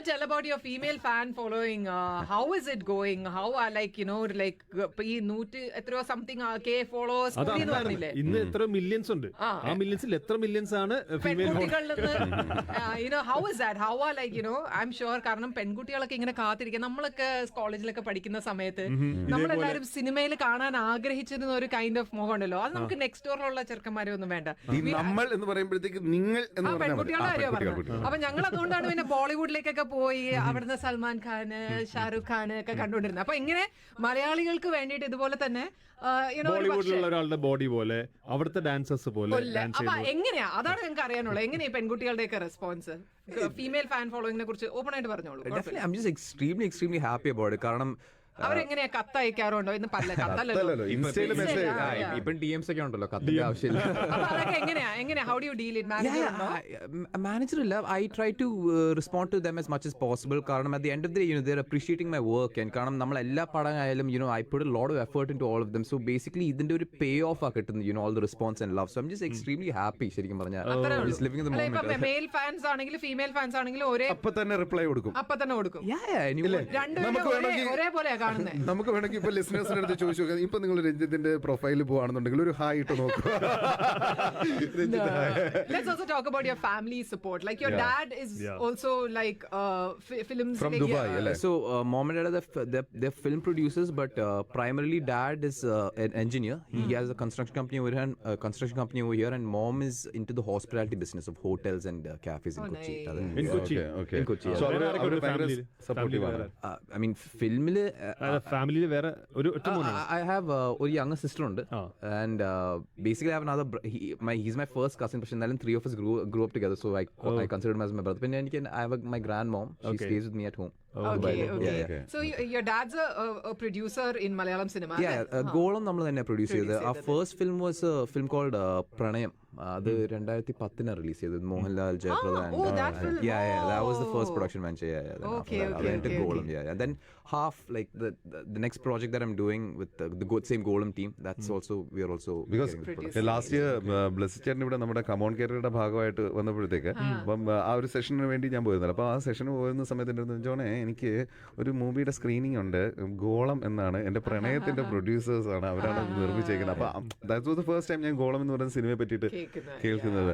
tell about your female fan following? How is it going? How are ഈ 100 എത്രയോ something K followers എന്ന് പറഞ്ഞില്ലേ? ഇന്ന് എത്ര മില്യൻസ് ഉണ്ട്, ആ മില്യൻസിൽ എത്ര മില്യൻസ് ആണ് പെൺകുട്ടികളിൽ നിന്ന്? How is that? How are I'm sure കാരണം പെൺകുട്ടികളൊക്കെ ഇങ്ങനെ കാത്തിരിക്കുക. നമ്മളൊക്കെ കോളേജിലൊക്കെ പഠിക്കുന്ന സമയത്ത് നമ്മളെല്ലാരും സിനിമയിൽ കാണാൻ ആഗ്രഹിച്ചിരുന്ന ഒരു കൈൻഡ് ഓഫ് മോഹം ഉണ്ടല്ലോ. അത് നമുക്ക് നെക്സ്റ്റ് ഡോറിലുള്ള ചെറുക്കന്മാരെ ഒന്നും വേണ്ട. നമ്മൾ എന്ന് പറയുമ്പോഴത്തേക്ക് നിങ്ങൾ പെൺകുട്ടികളുടെ കാര്യം പറഞ്ഞു. അപ്പൊ ഞങ്ങൾ അതുകൊണ്ടാണ് പിന്നെ ബോളിവുഡിലേക്കൊക്കെ പോയി അവിടുന്ന് സൽമാൻ ഖാൻ, ഷാരൂഖ് ഖാൻ ഒക്കെ കണ്ടുകൊണ്ടിരുന്നത്. അപ്പൊ ഇങ്ങനെ മലയാളികൾക്ക് വേണ്ടിയിട്ട് ഇതുപോലെ തന്നെ ബോളിവുഡിലുള്ള ഒരാളുടെ ബോഡി പോലെ അവിടുത്തെ ഡാൻസേഴ്സ് പോലെ അപ്പൊ എങ്ങനെയാ, അതാണ് ഞങ്ങൾക്ക് അറിയാനുള്ളത്. എങ്ങനെയാ പെൺകുട്ടികളുടെയൊക്കെ റെസ്പോൺസ് ഫീമെയിൽ ഫാൻ ഫോളോയിങ്ങിനെ കുറിച്ച് ഓപ്പൺ ആയിട്ട് പറഞ്ഞോളൂ. extremely happy about it. കാരണം അവരെങ്ങനെയാ കത്ത് അയക്കാറുണ്ടോ? ഇന്ന് പല കത്തല്ലോ, ഇപ്പം DMs ഒക്കെ ഉണ്ടല്ലോ, കത്തിന്റെ ആവശ്യമില്ല. എങ്ങനെയാ how do you deal it? Manager ഇല്ല. I try to respond to them as much as possible. കാരണം at the end of the day, they're appreciating my work. And കാരണം നമ്മൾ എല്ലാ പടമായാലും I put a lot of effort into all of them. So basically ഇതിന്റെ ഒരു പേ of ആ കിട്ടുന്നത്, all the response and love. So I'm just extremely happy. ശരിക്കും പറഞ്ഞാൽ just living in the moment. Male fans ആണെങ്കിലും ഫീമെയിൽ ഫാൻസ് ആണെങ്കിലും ഒരേ അപ്പൊ തന്നെ റിപ്ലൈ കൊടുക്കും. രണ്ടുപേരും ഒരേപോലെ. നമുക്ക് വേണമെങ്കിൽ ഇപ്പൊ ലിസണേഴ്സിന്റെ അടുത്ത് ചോദിച്ചു നോക്കാം. ഇപ്പൊ നിങ്ങൾ രഞ്ജിത്തിന്റെ പ്രൊഫൈലിൽ പോവാണെന്നുണ്ടെങ്കിൽ ഒരു ഹായ് ഇട്ട് നോക്കുക. Let's also talk about your family support. Like your dad is also like films from Dubai. So mom and dad they're film producers, but primarily dad is an engineer. He has a construction company over here, and mom is into the hospitality business of hotels and cafes in Kochi. In Kochi. Okay. In Kochi. So അവര് ഭയങ്കര supportive ആണ്. I mean ഫിലിമില് ഫാമിലിയിൽ വേറെ ഒരു I have ഒരു younger sister ഉണ്ട്, and basically I have another he's my first cousin, പക്ഷെ എന്നാലും 3 of us grew up together, so I consider him as my brother. പിന്നെ എനിക്ക് I have my grandmom, she stays with me at home. Okay. So your dad's a producer in Malayalam cinema. ഗോളം നമ്മൾ തന്നെ produce ചെയ്തത്. Our first film was a film called പ്രണയം. അത് 2010 release ചെയ്തത്. Mohanlal, Jaya Prada. That was the first production venture. Then ഗോളം. And then half like the next project that I'm doing with the same Golam team, that's also we are also because last year Blessy ചേട്ടൻ ഇവിടെ നമ്മുടെ come on കേരളയുടെ ഭാഗമായിട്ട് വന്നപ്പോഴത്തേക്ക് അപ്പം ആ ഒരു സെഷന് വേണ്ടി ഞാൻ പോയിരുന്നില്ല. അപ്പോൾ ആ സെഷന് പോയിരുന്ന സമയത്ത് ജോണേ എനിക്ക് ഒരു മൂവിയുടെ സ്ക്രീനിങ് ഉണ്ട്, ഗോളം എന്നാണ്, എന്റെ പ്രണയത്തിന്റെ പ്രൊഡ്യൂസേഴ്സ് ആണ്, അവരാണ് നിർമ്മിച്ചേക്കുന്നത്. അപ്പൊ that was the first time ഞാൻ ഗോളം എന്ന് പറയുന്ന സിനിമയെ പറ്റിയിട്ട് കേൾക്കുന്നത്.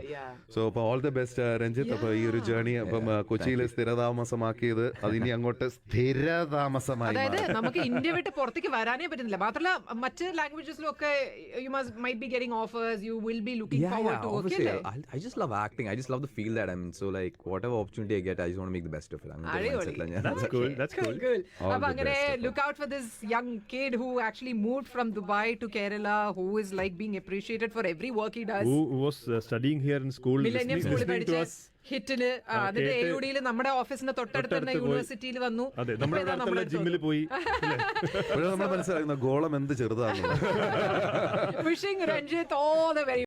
സോ അപ്പൊ ഓൾ ദ ബെസ്റ്റ് രഞ്ജിത്ത്. അപ്പൊ ഈ ഒരു ജേർണി അപ്പം കൊച്ചിയിൽ സ്ഥിരതാമസമാക്കിയത് അതിനി അങ്ങോട്ട് സ്ഥിരതാമസമായി. അതായത് നമുക്ക് ഇന്ത്യ വിട്ട് പുറത്തേക്ക് വരാനേ പറ്റുന്നില്ല. മാത്രമല്ല മറ്റ് ലാംഗ്വേജസിലും ഒക്കെ you might be getting offers, you will be looking forward to work. I just love acting. I just love the field that I'm in. So like whatever opportunity I get, I just want to make the best of it. That's cool. അപ്പൊ അങ്ങനെ look out for this young kid who actually moved from Dubai to Kerala, who is like being appreciated for every work he does. Who was studying here in school, listening to us. ഹിറ്റില് അതിന്റെ AUD നമ്മുടെ ഓഫീസിന്റെ തൊട്ടടുത്ത് തന്നെ യൂണിവേഴ്സിറ്റിയിൽ വന്നു. ജിമ്മിൽ പോയി നമ്മൾ മനസ്സിലാക്കുന്ന ഗോളം എന്ത് ചെറുതാണ്. Wishing Ranjit all the very